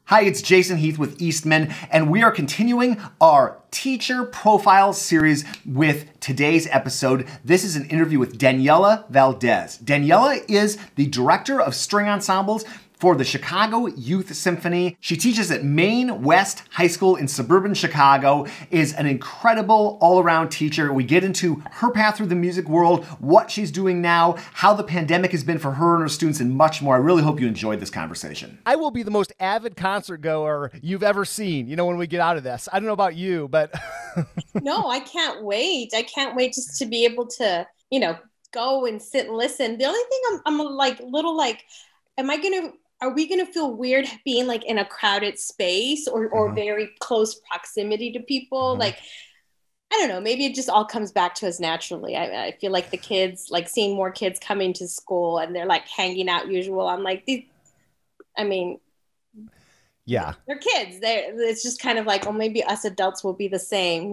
Hi, it's Jason Heath with Eastman, and we are continuing our teacher profile series with today's episode. This is an interview with Daniella Valdez. Daniella is the Director of String Ensembles for the Chicago Youth Symphony. She teaches at Maine West High School in suburban Chicago, is an incredible all-around teacher. We get into her path through the music world, what she's doing now, how the pandemic has been for her and her students, and much more. I really hope you enjoyed this conversation. I will be the most avid concert goer you've ever seen, when we get out of this. I don't know about you, but... No, I can't wait. I can't wait just to be able to, go and sit and listen. The only thing I'm are we going to feel weird being like in a crowded space or very close proximity to people? Like, I don't know, maybe it just all comes back to us naturally. I feel like the kids, like seeing more kids coming to school and they're like hanging out usual. I'm like, yeah, they're kids. It's just kind of like, well, maybe us adults will be the same,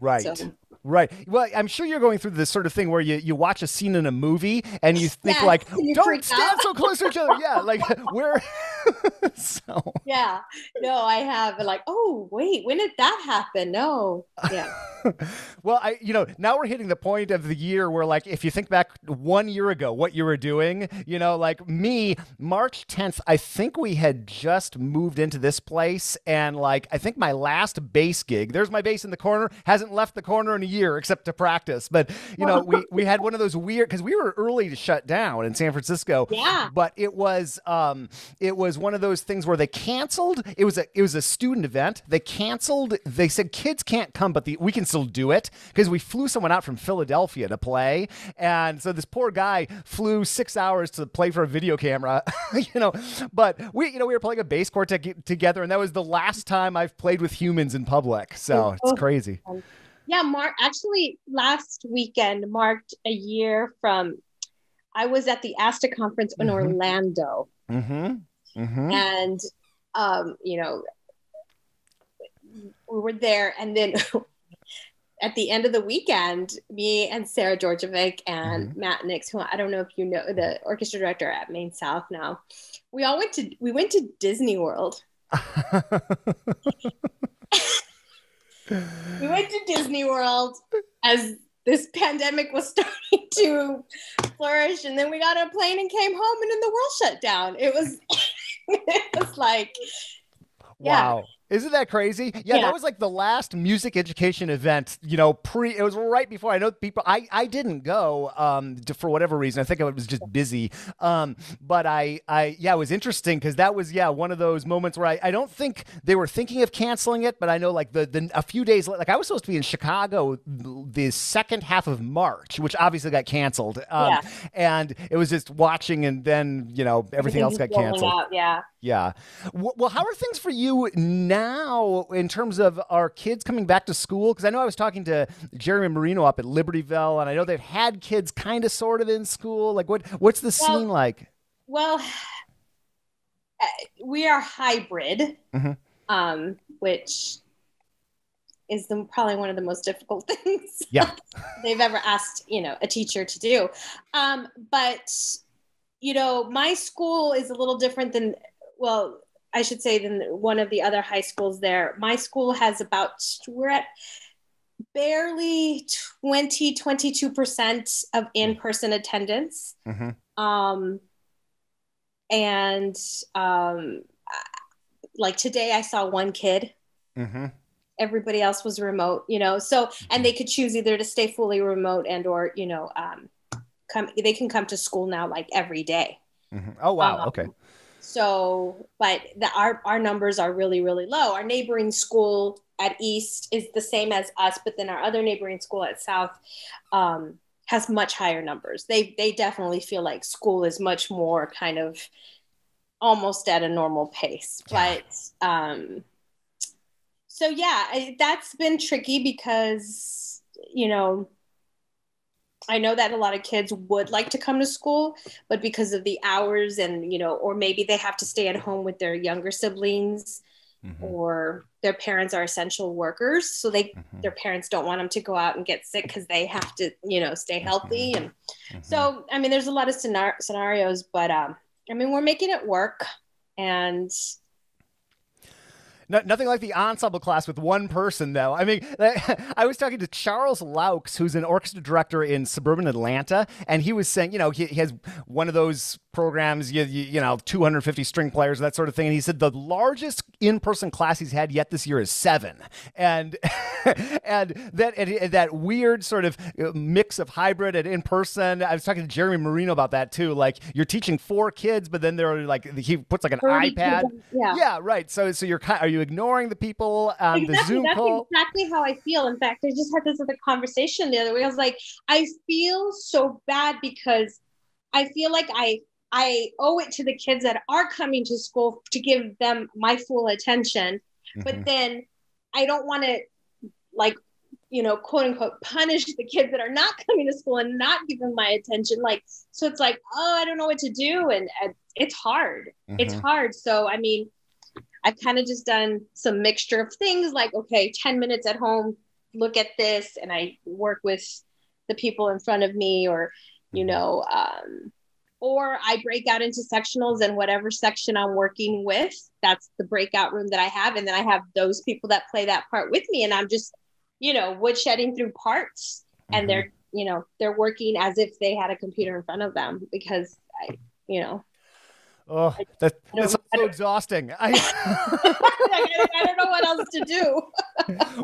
Right. So. Right. Well, I'm sure you're going through this sort of thing where you watch a scene in a movie and you think don't stand so close to each other. Yeah. Like we're so. Yeah. No, I have like, oh, wait, when did that happen? No. Yeah. Well, now we're hitting the point of the year where like, if you think back 1 year ago, what you were doing, like me, March 10th, I think we had just moved into this place. And like, I think my last bass gig, there's my bass in the corner, hasn't left the corner in a year except to practice. But, we had one of those weird, because we were early to shut down in San Francisco. Yeah. But it was one of those things where they canceled. It was a student event. They canceled. They said kids can't come, but we can still do it because we flew someone out from Philadelphia to play. And so this poor guy flew 6 hours to play for a video camera, but we were playing a bass quartet together. And that was the last time I've played with humans in public. So it's crazy. Yeah. Actually last weekend marked a year from, I was at the ASTA conference in Orlando. And, we were there, and then at the end of the weekend, me and Sarah Georgievic and Matt Nix, who I don't know if you know, the orchestra director at Maine South now, we went to Disney World. We went to Disney World as this pandemic was starting to flourish, and then we got on a plane and came home, and then the world shut down. It was like, wow. Isn't that crazy? Yeah, that was like the last music education event, it was right before. I know people, I didn't go for whatever reason. I think I was just busy. But it was interesting because that was, one of those moments where I don't think they were thinking of canceling it, but I know like a few days, like I was supposed to be in Chicago the second half of March, which obviously got canceled. And it was just watching, and then, everything else got canceled. Out, yeah. Yeah. Well, how are things for you now in terms of our kids coming back to school? Because I know I was talking to Jeremy Marino up at Libertyville, and I know they've had kids kind of sort of in school. Like what's the scene like? Well, we are hybrid, which is probably one of the most difficult things they've ever asked, a teacher to do. But, my school is a little different than one of the other high schools there. My school has we're at barely 22% of in-person attendance. Like today I saw one kid. Everybody else was remote, so, and they could choose either to stay fully remote or, they can come to school now like every day. Oh, wow. Okay. So, but our numbers are really, really low. Our neighboring school at East is the same as us, but then our other neighboring school at South has much higher numbers. They definitely feel like school is much more kind of almost at a normal pace. But that's been tricky because, I know that a lot of kids would like to come to school, but because of the hours and, or maybe they have to stay at home with their younger siblings or their parents are essential workers. So their parents don't want them to go out and get sick because they have to, stay healthy. And so, there's a lot of scenarios, but, we're making it work. And Nothing like the ensemble class with one person, though. I mean, I was talking to Charles Laux, who's an orchestra director in suburban Atlanta, and he was saying, he has one of those programs, 250 string players, that sort of thing. And he said the largest in-person class he's had yet this year is 7. And and that weird sort of mix of hybrid and in-person. I was talking to Jeremy Marino about that too. Like, you're teaching 4 kids, but then they're like, he puts like an iPad. Yeah, right. So are you ignoring the people on the Zoom call? That's exactly how I feel. In fact, I just had this other conversation the other way. I was like, I feel so bad because I feel like I owe it to the kids that are coming to school to give them my full attention. But then I don't want to, like, quote unquote, punish the kids that are not coming to school and not give them my attention. Like, so it's like, oh, I don't know what to do. And it's hard. It's hard. So, I mean, I've kind of just done some mixture of things like, okay, 10 minutes at home, look at this. And I work with the people in front of me, or, or I break out into sectionals, and whatever section I'm working with, that's the breakout room that I have. And then I have those people that play that part with me. And I'm just, woodshedding through parts, and they're working as if they had a computer in front of them, because Oh, that's so exhausting. I don't know what else to do.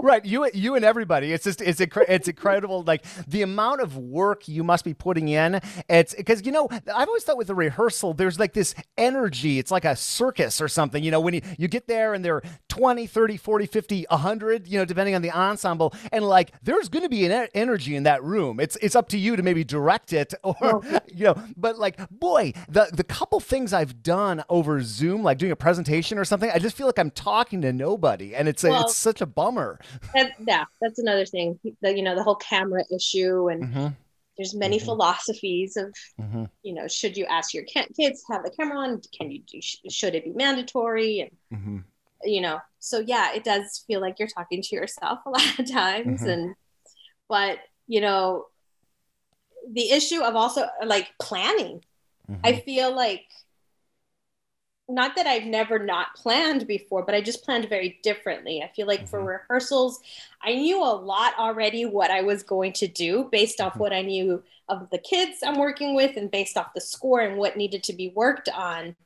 Right. You and everybody. It's just, it's incredible. Like, the amount of work you must be putting in. It's because, I've always thought with the rehearsal, there's like this energy. It's like a circus or something, when you get there and there are 20, 30, 40, 50, 100, depending on the ensemble. And like, there's going to be an energy in that room. It's up to you to maybe direct it, or, but like, boy, the couple things I've done over Zoom, like doing a presentation or something, I just feel like I'm talking to nobody, and it's such a bummer. That's another thing. The whole camera issue, and there's many philosophies of, should you ask your kids to have the camera on? Should it be mandatory? And so yeah, it does feel like you're talking to yourself a lot of times, but the issue of also like planning. I feel like, not that I've never not planned before, but I just planned very differently. I feel like for rehearsals, I knew a lot already what I was going to do based off what I knew of the kids I'm working with, and based off the score and what needed to be worked on.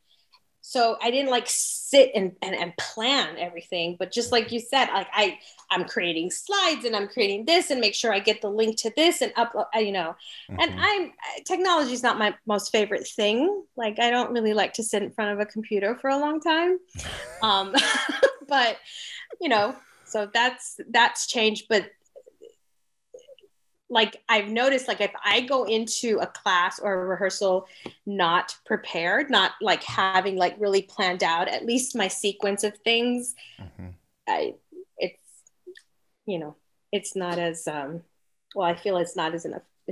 So I didn't like sit and plan everything, but just like you said, like I'm creating slides, and I'm creating this, and make sure I get the link to this and upload, and technology is not my most favorite thing. Like, I don't really like to sit in front of a computer for a long time. But, so that's changed. But like, I've noticed, like, if I go into a class or a rehearsal not prepared, not like having like really planned out at least my sequence of things, it's not as I feel it's not as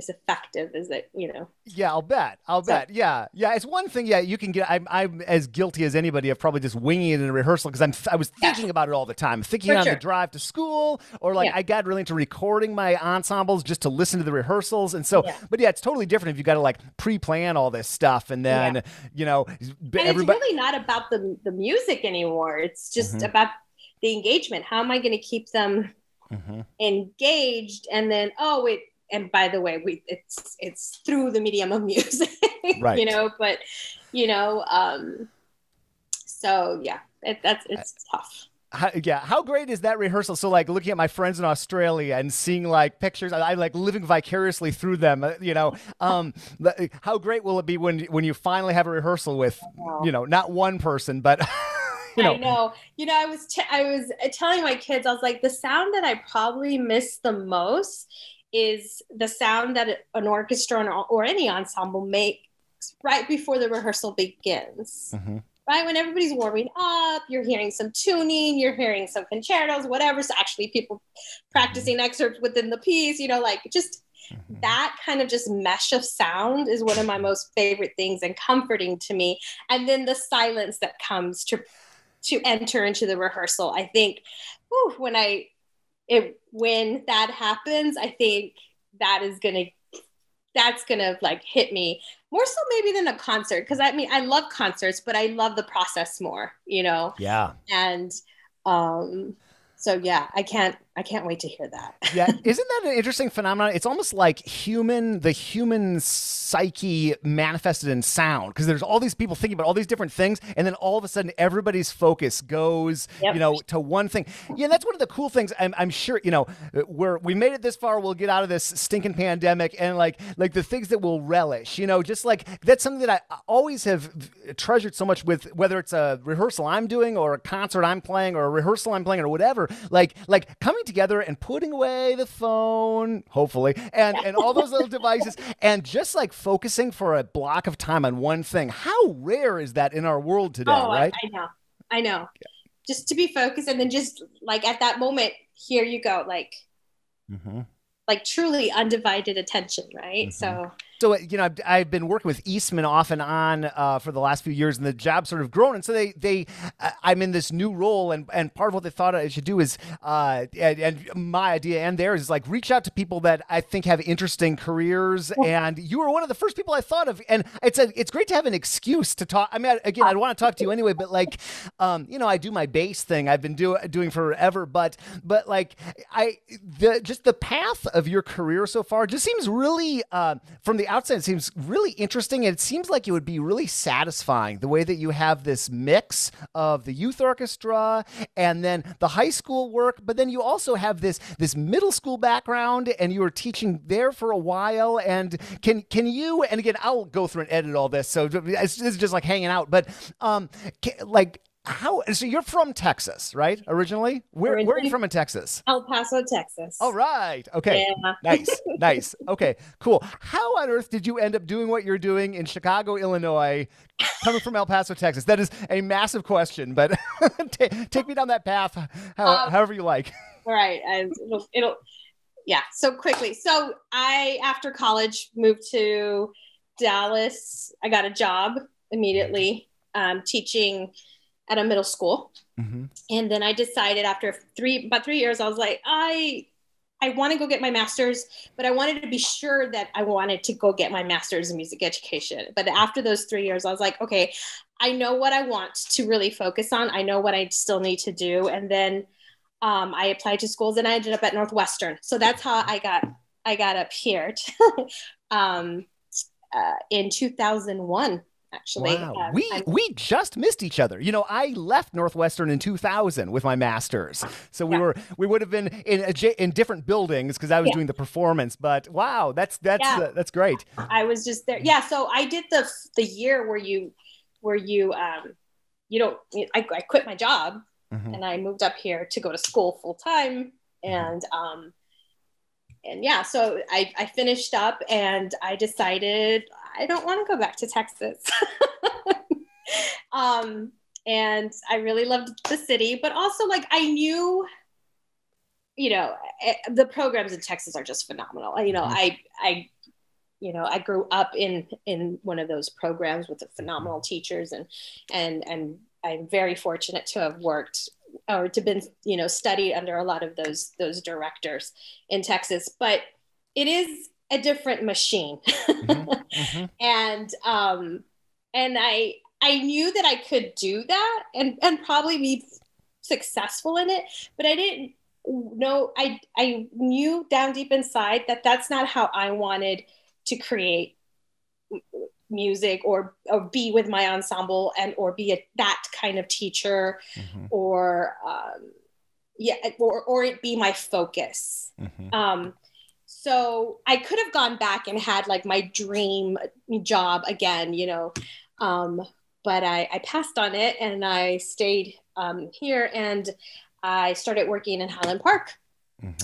effective as it, Yeah, I'll bet. Yeah. It's one thing. Yeah, you can get. I'm as guilty as anybody of probably just winging it in a rehearsal, because I was thinking about it all the time, thinking on the drive to school, or like I got really into recording my ensembles just to listen to the rehearsals, and so. But yeah, it's totally different if you got to like pre-plan all this stuff, and then and it's really not about the music anymore. It's just about the engagement. How am I going to keep them engaged? And then and by the way, it's through the medium of music, right. But so yeah, it's tough. How great is that rehearsal? So like, looking at my friends in Australia and seeing like pictures, I like living vicariously through them. How great will it be when you finally have a rehearsal with, not one person, but. I know. I was telling my kids, I was like, the sound that I probably miss the most is the sound that an orchestra or any ensemble makes right before the rehearsal begins. Right? When everybody's warming up, you're hearing some tuning, you're hearing some concertos, whatever. So actually people practicing excerpts within the piece, like just that kind of just mesh of sound is one of my most favorite things and comforting to me. And then the silence that comes to enter into the rehearsal. I think when that happens, I think that's gonna like hit me more so maybe than a concert. Cause I mean, I love concerts, but I love the process more, Yeah. And So yeah, I can't wait to hear that. Yeah. Isn't that an interesting phenomenon? It's almost like the human psyche manifested in sound, because there's all these people thinking about all these different things, and then all of a sudden everybody's focus goes, to one thing. Yeah, that's one of the cool things. I'm sure, we made it this far, we'll get out of this stinking pandemic, and like the things that we'll relish, just like that's something that I always have treasured so much, with whether it's a rehearsal I'm doing or a concert I'm playing or a rehearsal I'm playing or whatever, like coming together and putting away the phone, hopefully, and all those little devices, and just like focusing for a block of time on one thing. How rare is that in our world today, right? I know. Yeah. Just to be focused, and then just like at that moment, here you go, like truly undivided attention, right? So I've been working with Eastman off and on for the last few years, and the job's sort of grown. And so I'm in this new role, and part of what they thought I should do is, and my idea and theirs is like reach out to people that I think have interesting careers. And you were one of the first people I thought of, and it's great to have an excuse to talk. I mean, again, I'd want to talk to you anyway, but like, I do my bass thing I've been doing forever, but like just the path of your career so far just seems really, from the outside, it seems really interesting, and it seems like it would be really satisfying the way that you have this mix of the youth orchestra and then the high school work, but then you also have this middle school background, and you were teaching there for a while. And can you, and again, I'll go through and edit all this, so this is just like hanging out, but so you're from Texas, right? Originally? Where are you from in Texas? El Paso, Texas. All right. Okay. Yeah. Nice. Okay, cool. How on earth did you end up doing what you're doing in Chicago, Illinois, coming from El Paso, Texas? That is a massive question, but take me down that path however you like. All right. So quickly. So I, after college, moved to Dallas. I got a job immediately, teaching at a middle school. And then I decided after about 3 years, I was like, I want to go get my master's, but I wanted to be sure that I wanted to go get my master's in music education. But after those 3 years, I was like, okay, I know what I want to really focus on. I know what I still need to do. And then I applied to schools, and I ended up at Northwestern. So that's how I got up here in 2001. Actually, wow. We just missed each other. I left Northwestern in 2000 with my master's, so we would have been in different buildings because I was doing the performance. But wow, that's great. I was just there. Yeah, so I did the year where I quit my job and I moved up here to go to school full time, and so I finished up, and I decided I don't want to go back to Texas. And I really loved the city, but also like I knew, the programs in Texas are just phenomenal. I grew up in one of those programs with the phenomenal teachers, and I'm very fortunate to have worked or to been, studied under a lot of those directors in Texas, but it is a different machine. And I knew that I could do that and probably be successful in it, but I didn't know, I knew down deep inside that that's not how I wanted to create music or be with my ensemble or be that kind of teacher, or it be my focus. So I could have gone back and had like my dream job again, but I passed on it, and I stayed here, and I started working in Highland Park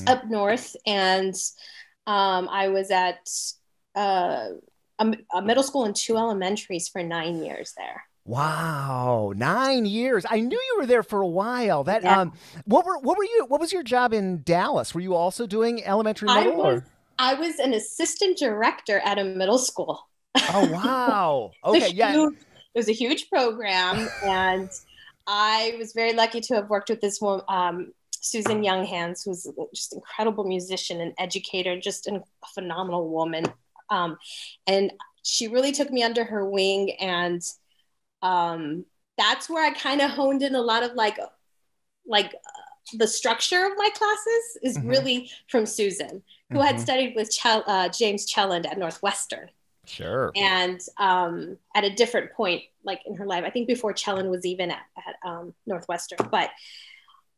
up north. And I was at a middle school and 2 elementaries for 9 years there. Wow, 9 years! I knew you were there for a while. That what was your job in Dallas? Were you also doing elementary, middle? I was an assistant director at a middle school. Oh wow! Okay, It was a huge program, and I was very lucky to have worked with this woman, Susan Younghands, who's just an incredible musician and educator, just a phenomenal woman. And she really took me under her wing, and that's where I kind of honed in a lot of like like the structure of my classes is really from Susan, who had studied with James Kjelland at Northwestern. Sure. And at a different point, like in her life, I think before Kjelland was even at Northwestern. But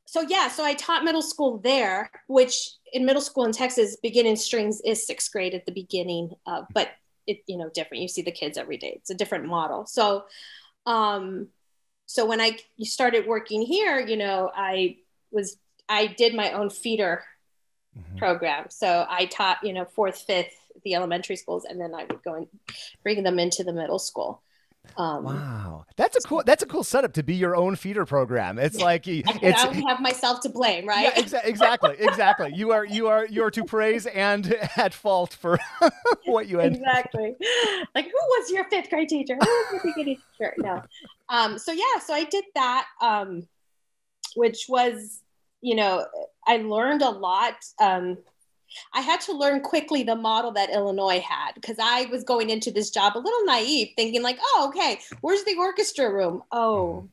so I taught middle school there, which in middle school in Texas, beginning strings is 6th grade at the beginning, but it, different. You see the kids every day. It's a different model. So, so when I started working here, I did my own feeder program. So I taught, 4th, 5th, the elementary schools, and then I would go and bring them into the middle school. Wow, that's a cool setup to be your own feeder program. It's like I don't have myself to blame, right? Yeah, exactly. You are to praise and at fault for what you had. Exactly. Like, who was your 5th grade teacher? Who was your beginning teacher? No. So I did that, which was, I learned a lot. I had to learn quickly the model that Illinois had, because I was going into this job a little naive, thinking like, oh, okay, where's the orchestra room? Oh,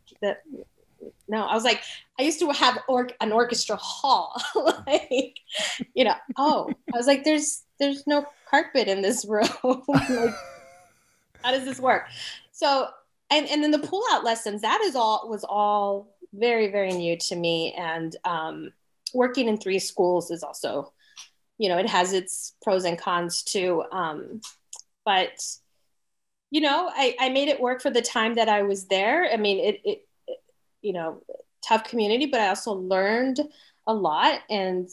no. I was like, I used to have an orchestra hall. I was like, there's no carpet in this room. Like, how does this work? So, and then the pull-out lessons, was all very, very new to me. And working in 3 schools is also, it has its pros and cons too. But, I made it work for the time that I was there. I mean, it tough community, but I also learned a lot. And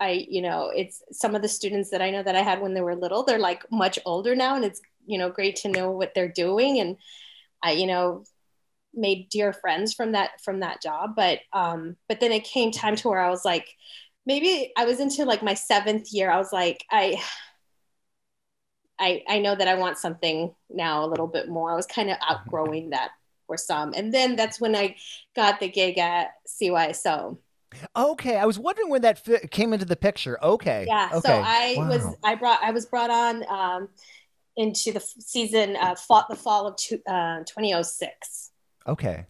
it's some of the students that I know that I had when they were little, they're like much older now. And it's, great to know what they're doing. And I, made dear friends from that job. But then it came time to where I was like, maybe I was into like my 7th year. I was like, I know that I want something now a little bit more. I was kind of outgrowing that for some. And then that's when I got the gig at CYSO. Okay. I was wondering when that came into the picture. Okay. Yeah. Okay. So I was brought on into the season, the fall of 2006. Okay.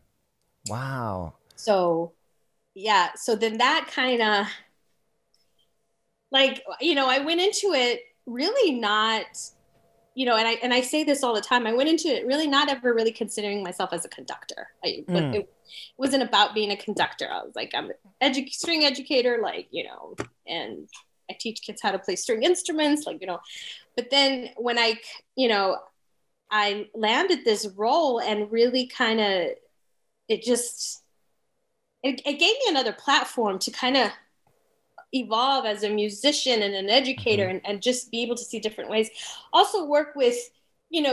Wow. So yeah. So then that kind of, like, I went into it really not, and I say this all the time, I went into it really not ever really considering myself as a conductor. It wasn't about being a conductor. I was like, I'm an string educator, like, and I teach kids how to play string instruments, like, but then when I landed this role and really kind of, it gave me another platform to kind of evolve as a musician and an educator, and just be able to see different ways. Also work with,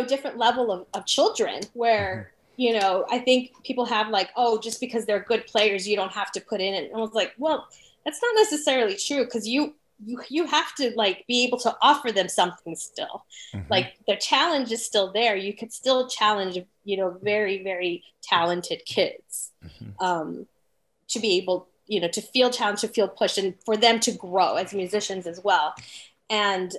different level of children where, I think people have like, oh, just because they're good players, you don't have to put in it. And I was like, well, that's not necessarily true, because you have to like be able to offer them something still. Like the challenge is still there. You could still challenge, very, very talented kids to be able, to feel challenged, to feel pushed, and for them to grow as musicians as well. And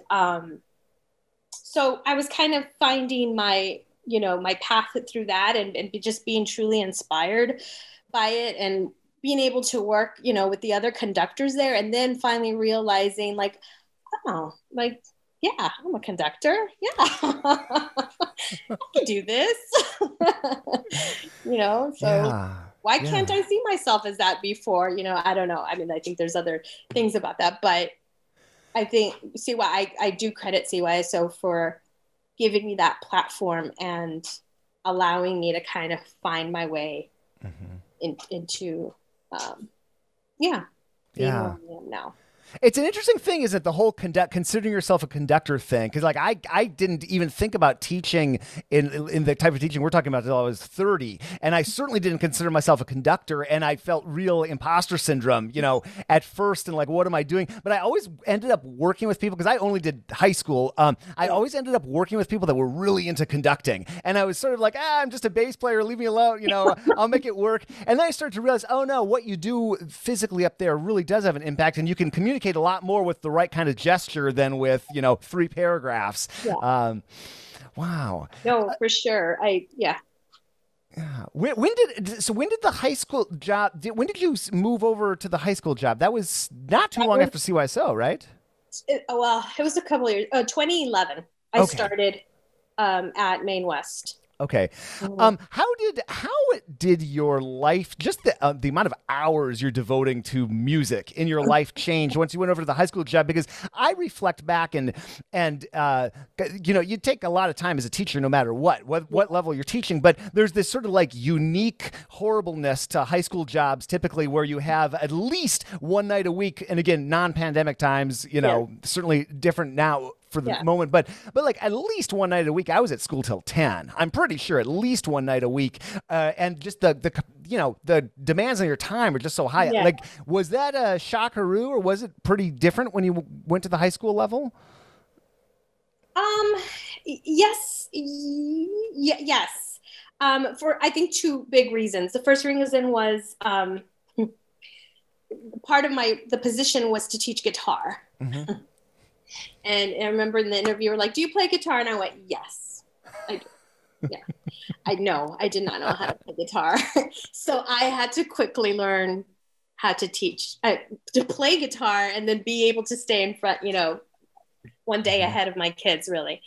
so I was kind of finding my, my path through that, and just being truly inspired by it, and being able to work, with the other conductors there. And then finally realizing like, oh, like, yeah, I'm a conductor. Yeah, I can do this. So why can't I see myself as that before? I don't know. I mean, I think there's other things about that, but I think I do credit CYSO for giving me that platform and allowing me to kind of find my way into, being where I am now. It's an interesting thing, isn't it? The whole considering yourself a conductor thing. Because like I didn't even think about teaching in the type of teaching we're talking about until I was 30. And I certainly didn't consider myself a conductor. And I felt real imposter syndrome, at first. And like, what am I doing? But I always ended up working with people, because I only did high school. I always ended up working with people that were really into conducting. And I was sort of like, I'm just a bass player, leave me alone. I'll make it work. And then I started to realize, oh no, what you do physically up there really does have an impact. And you can communicate a lot more with the right kind of gesture than with 3 paragraphs. Yeah. Wow. No, for sure. When did the high school job, when did you move over to the high school job? That was not too long after CYSO, right? It was a couple of years. 2011. I started at Maine West. Okay. How did your life, just the amount of hours you're devoting to music in your life change once you went over to the high school job? Because I reflect back and you take a lot of time as a teacher, no matter what level you're teaching, but there's this sort of like unique horribleness to high school jobs, typically where you have at least one night a week. And again, non-pandemic times, certainly different now for the moment, but like at least one night a week. I was at school till 10. I'm pretty sure at least one night a week, and just the demands on your time are just so high. Like, was that a shockaroo, or was it pretty different when you went to the high school level? Yes. For I think two big reasons. The first reason was part of the position was to teach guitar. Mm-hmm. And I remember in the interview, were like, "Do you play guitar?" And I went, "Yes, I do." Yeah, I did not know how to play guitar, so I had to quickly learn how to to play guitar, and then be able to stay in front, one day ahead of my kids, really.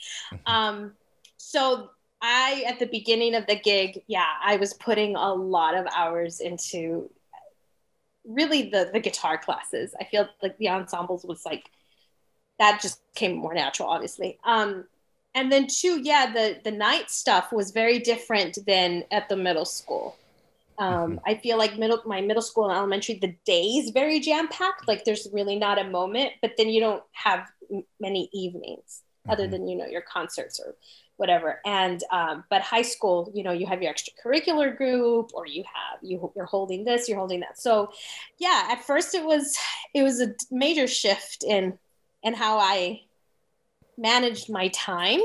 So at the beginning of the gig, I was putting a lot of hours into really the guitar classes. I feel like the ensembles was like, that just came more natural, obviously. And then two, the night stuff was very different than at the middle school. I feel like my middle school and elementary, the day is very jam-packed. Like there's really not a moment, but then you don't have many evenings other than, your concerts or whatever. And, but high school, you have your extracurricular group, or you're holding this, you're holding that. So at first it was a major shift in how I managed my time.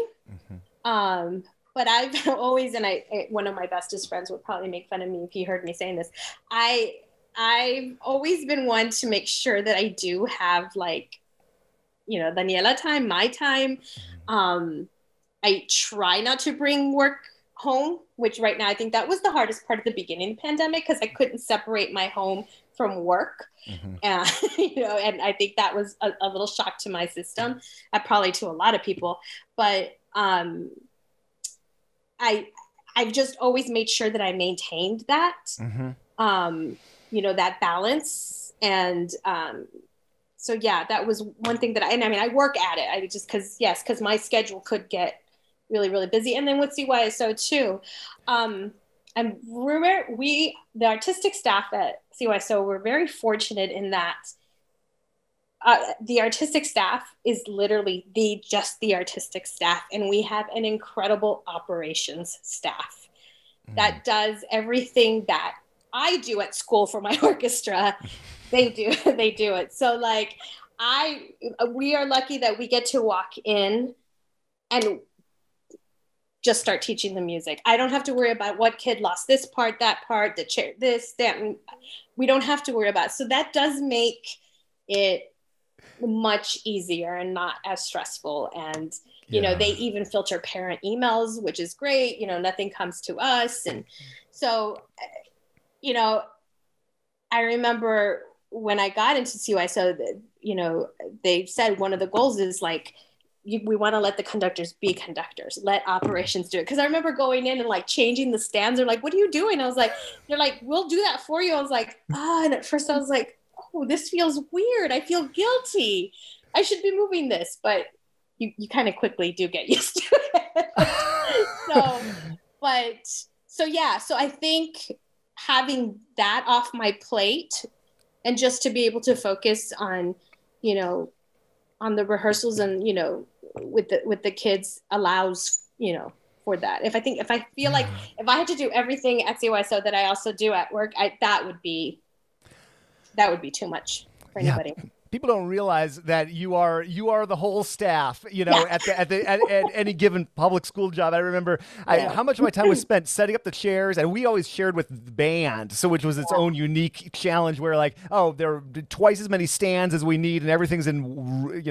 But I've always, and one of my bestest friends would probably make fun of me if he heard me saying this. I've always been one to make sure that I do have Daniela time, my time. I try not to bring work home, which right now I think that was the hardest part of the beginning of the pandemic, because I couldn't separate my home from work. And I think that was a little shock to my system, probably to a lot of people. But I've just always made sure that I maintained that, that balance. And so that was one thing that I work at it. I just because my schedule could get really, really busy. And then with CYSO too. And the artistic staff at CYSO were very fortunate in that the artistic staff is literally just the artistic staff. And we have an incredible operations staff that does everything that I do at school for my orchestra. They do it. So we are lucky that we get to walk in and just start teaching the music. I don't have to worry about what kid lost this part, that part, the chair, this, that. We don't have to worry about it. So that does make it much easier and not as stressful. And, they even filter parent emails, which is great. Nothing comes to us. And so, I remember when I got into CYSO, they said one of the goals is we want to let the conductors be conductors, let operations do it. Because I remember going in and changing the stands. They're like, "What are you doing?" I was like, they're like, "We'll do that for you." I was like, and at first I was like, "Oh, this feels weird. I feel guilty. I should be moving this." But you kind of quickly do get used to it. So I think having that off my plate and just to be able to focus on, on the rehearsals and, with the kids allows, for that. If I feel like if I had to do everything at CYSO that I also do at work, that would be too much for anybody. People don't realize that you are the whole staff, at any given public school job. I remember how much of my time was spent setting up the chairs, and we always shared with the band, which was its own unique challenge where there are twice as many stands as we need, and everything's in,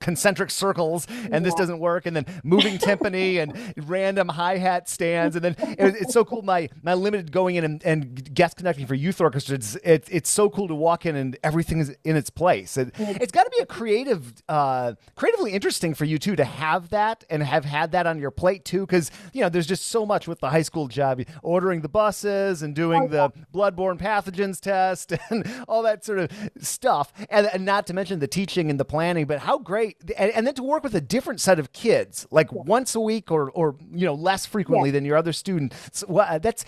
concentric circles and this doesn't work, and then moving timpani and random hi-hat stands. And then it's so cool. My limited going in and guest conducting for youth orchestras, it's so cool to walk in and everything is in its place. It's got to be a creatively interesting for you too to have that and have had that on your plate too, because there's just so much with the high school job, ordering the buses and doing the bloodborne pathogens test and all that sort of stuff, and not to mention the teaching and the planning. But how great, and then to work with a different set of kids, like once a week or less frequently than your other students. Well, that's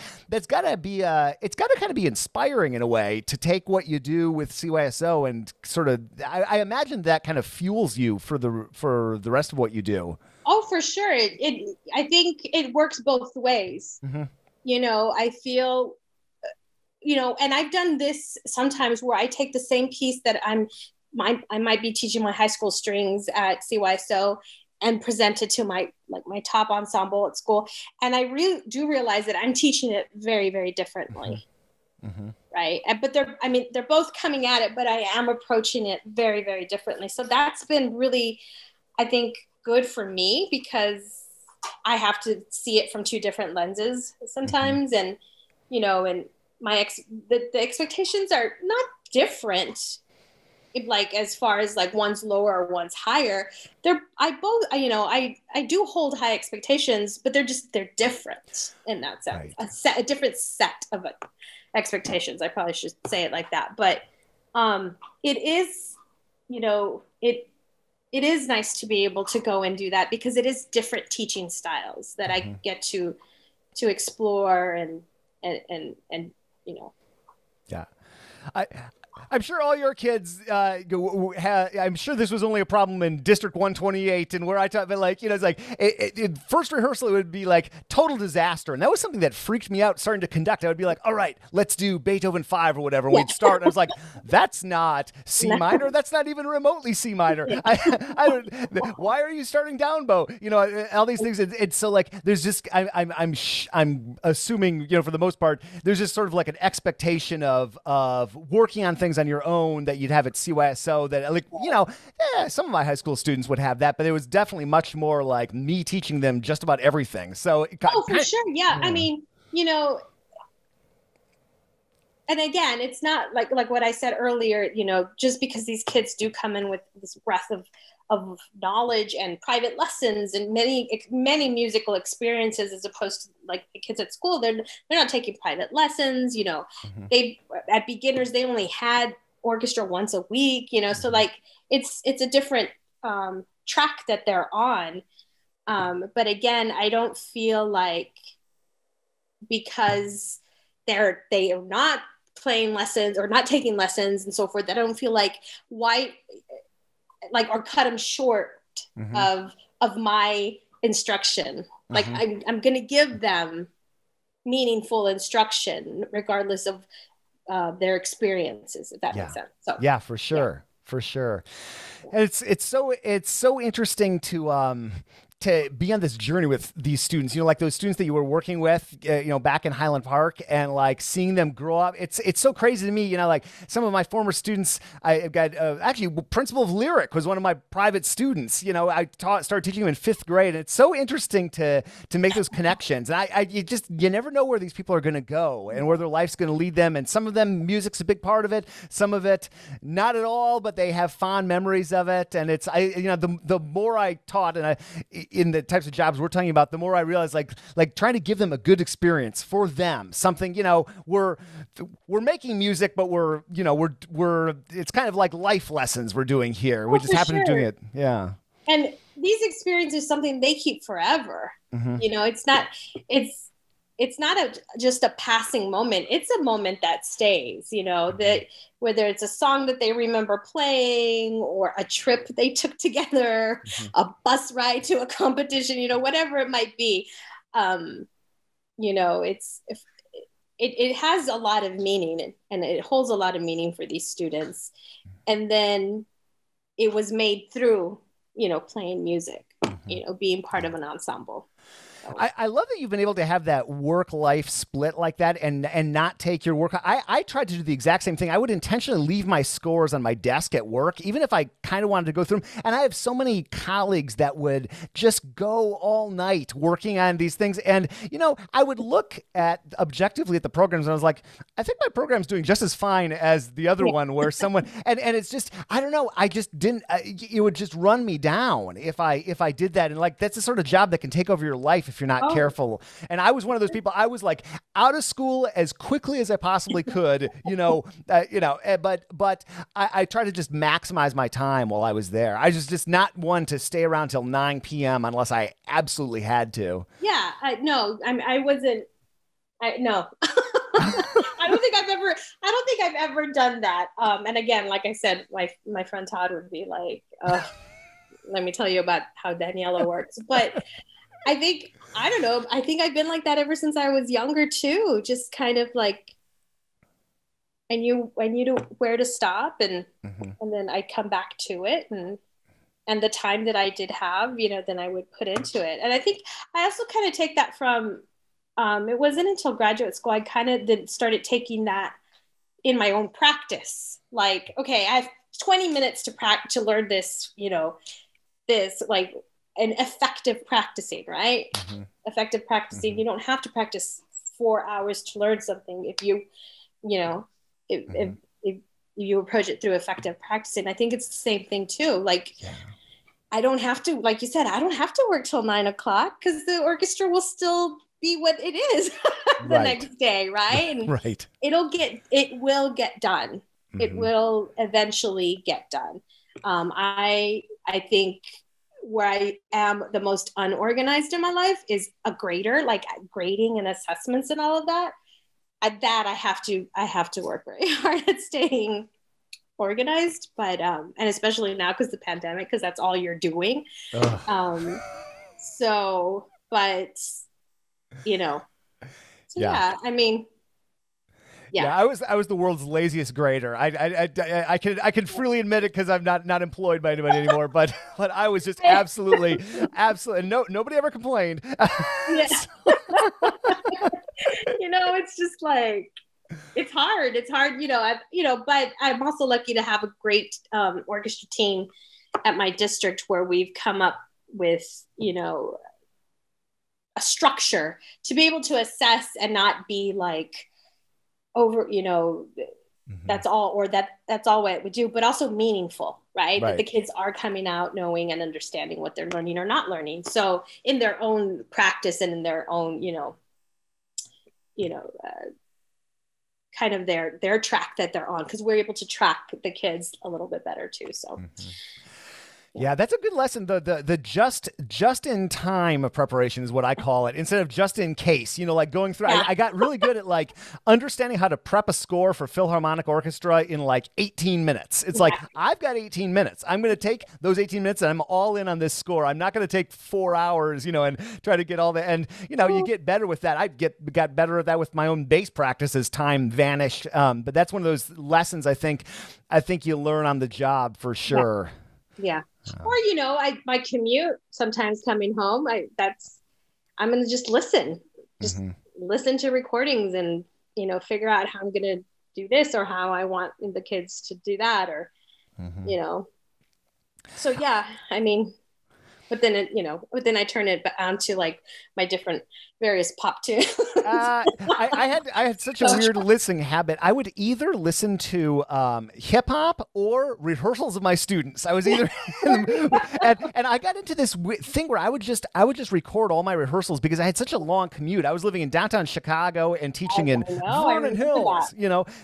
got to be it's got to kind of be inspiring in a way to take what you do with CYSO and sort of, I imagine that kind of fuels you for the rest of what you do. Oh, for sure. I think it works both ways. I feel, and I've done this sometimes where I take the same piece that I might be teaching my high school strings at CYSO and present it to my top ensemble at school. And I really do realize that I'm teaching it very, very differently. Right. But they're both coming at it, but I am approaching it very, very differently. So that's been really, I think, good for me, because I have to see it from two different lenses sometimes. And, and the expectations are not different, like as far as like one's lower or one's higher. I do hold high expectations, but they're different in that sense. Right. A different set of expectations. I probably should say it like that. But it is, it is nice to be able to go and do that, because it is different teaching styles that I get to explore and. Yeah. I'm sure all your kids, I'm sure this was only a problem in District 128 and where I taught, but it's like, first rehearsal, it would be like total disaster. And that was something that freaked me out starting to conduct. I would be like, all right, let's do Beethoven 5 or whatever. And we'd start. And I was like, that's not C minor. That's not even remotely C minor. Why are you starting down bow? All these things. It's so like, there's just, I'm assuming, for the most part, there's just sort of like an expectation of working on things on your own that you'd have at CYSO that some of my high school students would have that, but it was definitely much more like me teaching them just about everything. So for sure. Yeah. I mean, and again, it's not like what I said earlier, just because these kids do come in with this breadth of knowledge and private lessons and many musical experiences, as opposed to like the kids at school, they're not taking private lessons. They at beginners, they only had orchestra once a week. So like it's a different track that they're on. But again, I don't feel like because they are not playing lessons or not taking lessons and so forth, I don't feel like or cut them short of my instruction. Like I'm going to give them meaningful instruction regardless of their experiences, if that makes sense. So yeah, for sure. For sure. And it's so interesting to be on this journey with these students, like those students that you were working with, back in Highland Park, and like seeing them grow up. It's so crazy to me, like some of my former students. I got actually principal of lyric was one of my private students. I started teaching him in 5th grade, and it's so interesting to make those connections. And you never know where these people are going to go and where their life's going to lead them. And some of them, music's a big part of it. Some of it, not at all, but they have fond memories of it. And it's the more I taught, and in the types of jobs we're talking about, the more I realize like trying to give them a good experience for them, something, we're making music, but we're it's kind of like life lessons we're doing here. We just happen to be doing it. Yeah. And these experiences, something they keep forever. It's not just a passing moment. It's a moment that stays, that whether it's a song that they remember playing or a trip they took together, a bus ride to a competition, whatever it might be. It has a lot of meaning, and it holds a lot of meaning for these students. And then it was made through, playing music, being part of an ensemble. I love that you've been able to have that work-life split like that and not take your work. I tried to do the exact same thing. I would intentionally leave my scores on my desk at work, even if I kind of wanted to go through them. And I have so many colleagues that would just go all night working on these things. And, I would look objectively at the programs and I was like, I think my program's doing just as fine as the other one where someone, and it's just, I don't know. I just didn't, it would just run me down if I did that. And like, that's the sort of job that can take over your life if you're not careful. And I was one of those people. I was like out of school as quickly as I possibly could, but I tried to just maximize my time while I was there. I was just not one to stay around till 9 p.m. unless I absolutely had to. Yeah, no. I wasn't. No. I don't think I've ever done that. And again, like I said, my friend Todd would be like, let me tell you about how Daniella works. But I think I've been like that ever since I was younger too. Just kind of like, I knew where to stop and then I'd come back to it and the time that I did have, then I would put into it. And I think I also kind of take that from, it wasn't until graduate school I kind of then started taking that in my own practice. Like, okay, I have 20 minutes to learn this, this like an effective practicing, right? Effective practicing. You don't have to practice 4 hours to learn something if you, if you approach it through effective practicing. I think it's the same thing too. Like, I don't have to, like you said, I don't have to work till 9 o'clock because the orchestra will still be what it is the next day, right? And right. It will get done. It will eventually get done. I think where I am the most unorganized in my life is a grader, like grading and assessments and all of that. I have to work very hard at staying organized, but and especially now because the pandemic, because that's all you're doing. I mean, yeah, I was the world's laziest grader. I can freely admit it because I'm not employed by anybody anymore. But I was just absolutely. Nobody ever complained. Yeah. It's just like it's hard. It's hard, But I'm also lucky to have a great orchestra team at my district where we've come up with a structure to be able to assess and not be like over, that's all, or that's all what it would do, but also meaningful, right? That the kids are coming out knowing and understanding what they're learning or not learning. So in their own practice and in their own, kind of their track that they're on, because we're able to track the kids a little bit better too. So yeah, that's a good lesson. The just in time of preparation is what I call it, instead of just in case. Like going through. I got really good at like understanding how to prep a score for Philharmonic Orchestra in like 18 minutes. It's like I've got 18 minutes. I'm going to take those 18 minutes and I'm all in on this score. I'm not going to take 4 hours, and try to get all the. And you get better with that. I got better at that with my own bass practice as time vanished. But that's one of those lessons I think you learn on the job for sure. Yeah. Or, my commute sometimes coming home, I'm going to just listen to recordings and, figure out how I'm going to do this or how I want the kids to do that or, so yeah, I mean, but then I turn it on to like my different various pop tunes. I had such a weird listening habit. I would either listen to hip hop or rehearsals of my students. I was either, and I got into this thing where I would just record all my rehearsals because I had such a long commute. I was living in downtown Chicago and teaching in Vernon Hills.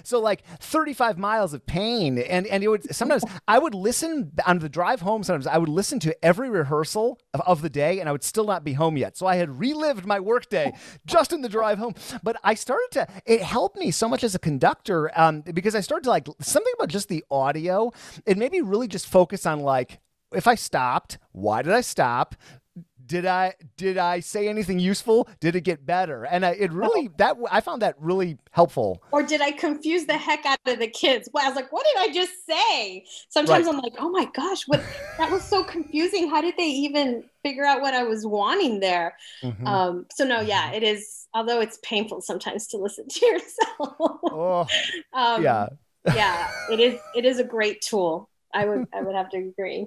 So like 35 miles of pain, and it would sometimes I would listen on the drive home. Sometimes I would listen to every rehearsal of the day, and I would still not be home yet. So I had relived my workday just in the drive home. But it helped me so much as a conductor because I started to like something about just the audio. It made me really just focus on like, if I stopped, why did I stop? did I say anything useful? Did it get better? And I found that really helpful. Or did I confuse the heck out of the kids? Well, I was like, what did I just say? Sometimes I'm like, oh my gosh, that was so confusing. How did they even figure out what I was wanting there? So no, yeah, it is. Although it's painful sometimes to listen to yourself. Yeah, it is a great tool. I would have to agree.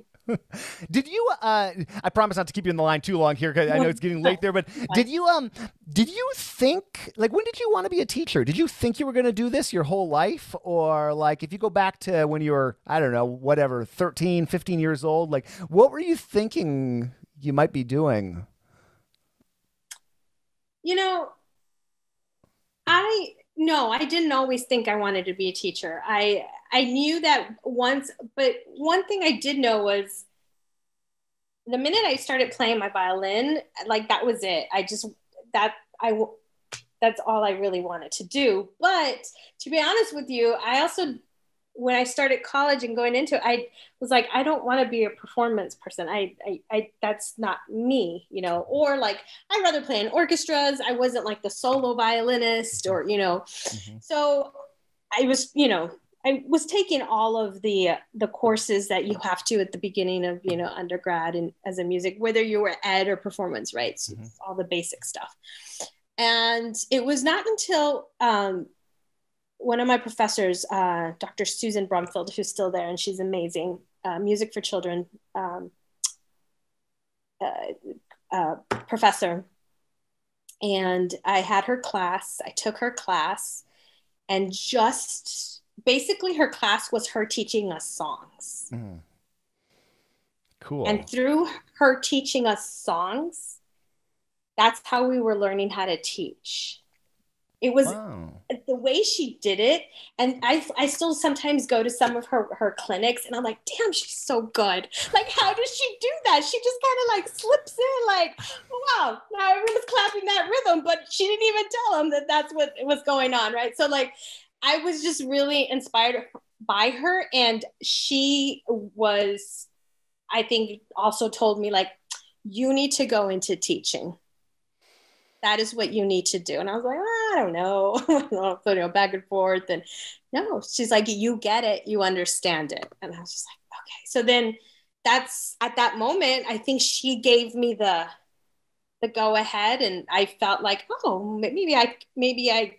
Did you I promise not to keep you in the line too long here, because I know it's getting late there, but did you think, like, when did you want to be a teacher? Did you think you were going to do this your whole life? Or like, if you go back to when you were, I don't know, whatever, 13, 15 years old, like, what were you thinking you might be doing? I didn't always think I wanted to be a teacher. I knew that once, but one thing I did know was the minute I started playing my violin, like, that was it. That's all I really wanted to do. But to be honest with you, I also, when I started college and going into it, I was like, I don't want to be a performance person. I that's not me, or like, I'd rather play in orchestras. I wasn't like the solo violinist or, so I was taking all of the courses that you have to at the beginning of, undergrad and as a music, whether you were ed or performance, right? So all the basic stuff. And it was not until, one of my professors, Dr. Susan Brumfield, who's still there, and she's amazing, music for children professor. And I had her class, I took her class, and just basically her class was her teaching us songs. Cool. And through her teaching us songs, that's how we were learning how to teach. It was the way she did it. And I still sometimes go to some of her clinics and I'm like, damn, she's so good. Like, how does she do that? She just kind of like slips in like, wow, now everyone's clapping that rhythm, but she didn't even tell them that that's what was going on, right? So like, I was just really inspired by her. And she was, I think, also told me like, you need to go into teaching. That is what you need to do. And I was like, I don't know, back and forth. And no, she's like, you get it, you understand it. And I was just like, okay. So then that's, at that moment, I think she gave me the go ahead. And I felt like, oh, maybe I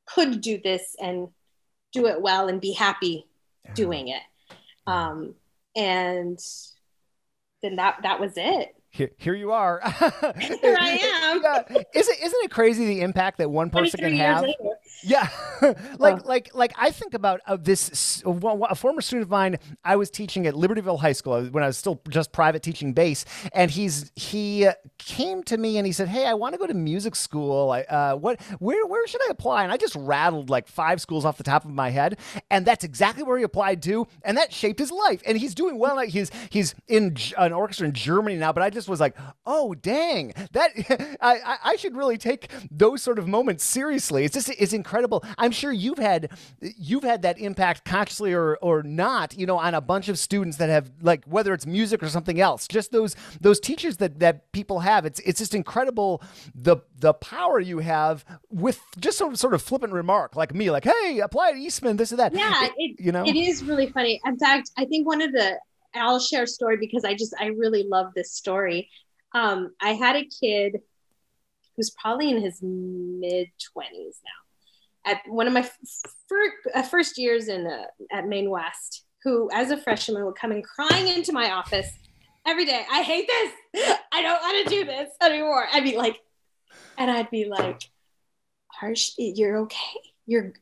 could do this and do it well and be happy doing it. And then that was it. Here you are. Here I am. Isn't it crazy the impact that one person can have? Yeah. like I think about this, a former student of mine, I was teaching at Libertyville High School when I was still just private teaching bass. And he came to me and he said, hey, I want to go to music school. Where should I apply? And I just rattled like 5 schools off the top of my head. And that's exactly where he applied to. And that shaped his life. And he's doing well. He's in an orchestra in Germany now, but I just was like, oh, dang, that I should really take those sort of moments seriously. It's incredible. I'm sure you've had that impact consciously or not, on a bunch of students that have, like, whether it's music or something else, just those teachers that people have. It's just incredible the power you have with just some sort of flippant remark like me, like, hey, apply to Eastman, this or that. Yeah, it is really funny. In fact, I think I'll share a story because I really love this story. I had a kid who's probably in his mid-20s now, at one of my first years at Maine West, who as a freshman would come in crying into my office every day. I hate this. I don't want to do this anymore. I'd be like, Harsh, you're okay. You're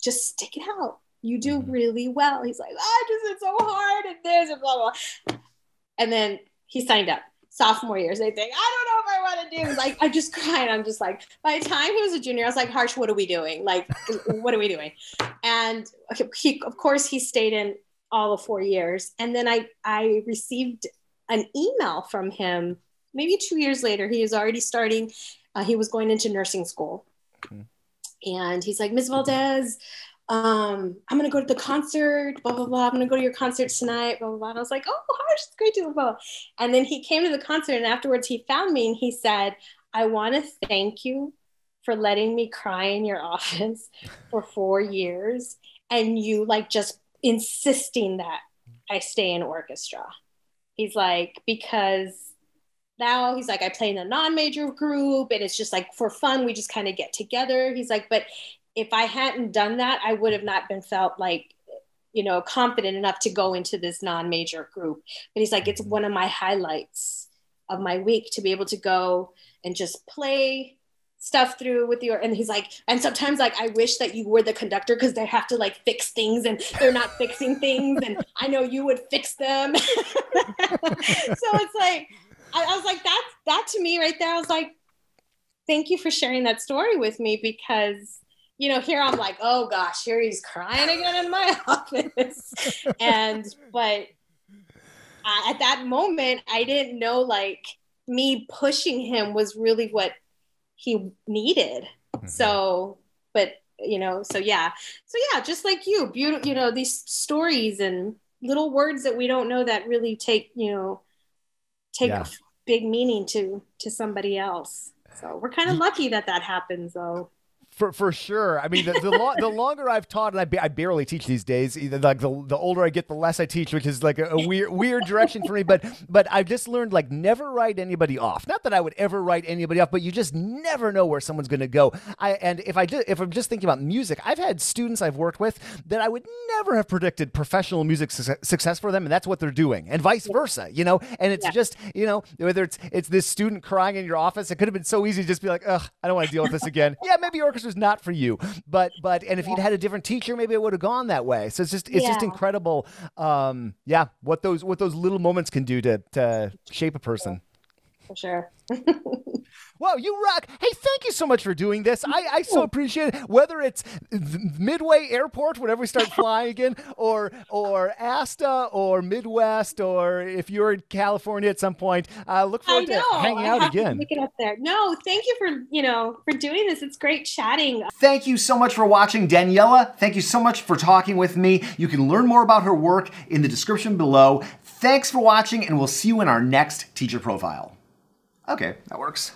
just stick it out. You do really well. He's like, it's so hard and this and blah, blah. And then he signed up sophomore year. Same thing. I don't know if I want to do. He's like, I just cried. I'm just like, by the time he was a junior, I was like, Harsh, what are we doing? Like, what are we doing? And of course he stayed in all of 4 years. And then I received an email from him, maybe 2 years later. He was already starting. He was going into nursing school. And he's like, Ms. Valdez, I'm going to go to the concert, blah, blah, blah. I'm going to go to your concert tonight, blah, blah, blah. And I was like, oh, Harsh, it's great to blah, blah. And then he came to the concert, and afterwards he found me and he said, I want to thank you for letting me cry in your office for 4 years. And you like just insisting that I stay in orchestra. He's like, because now he's like, I play in a non-major group and it's just like for fun, we just kind of get together. He's like, but if I hadn't done that, I would have not been felt like, you know, confident enough to go into this non-major group. But he's like, it's one of my highlights of my week to be able to go and just play stuff through with your, and he's like, and sometimes like, I wish that you were the conductor because they have to like fix things and they're not fixing things. And I know you would fix them. So it's like, I was like, that to me right there, I was like, thank you for sharing that story with me because, you know, here I'm like, oh gosh, here he's crying again in my office. But at that moment, I didn't know like me pushing him was really what he needed. Mm-hmm. So yeah, just like you, beautiful, you know, these stories and little words that we don't know that really take a big meaning to somebody else. So we're kind of lucky that happens though. For sure. I mean, the longer I've taught, and I barely teach these days. Either like the older I get, the less I teach, which is like a weird direction for me. But I've just learned like never write anybody off. Not that I would ever write anybody off, but you just never know where someone's going to go. And if I'm just thinking about music, I've had students I've worked with that I would never have predicted professional music success for them, and that's what they're doing, and vice versa. You know, and it's just, you know, whether it's this student crying in your office, it could have been so easy to just be like, ugh, I don't want to deal with this again. Yeah, maybe orchestra's not for you, but and if you'd had a different teacher, maybe it would have gone that way. So it's just incredible, what those little moments can do to shape a person. For sure. Wow, you rock. Hey, thank you so much for doing this. I so appreciate it. Whether it's Midway Airport, whenever we start flying again, or ASTA, or Midwest, or if you're in California at some point, look forward to hanging out again. Pick it up there. No, thank you for doing this. It's great chatting. Thank you so much for watching. Daniella, thank you so much for talking with me. You can learn more about her work in the description below. Thanks for watching, and we'll see you in our next teacher profile. Okay, that works.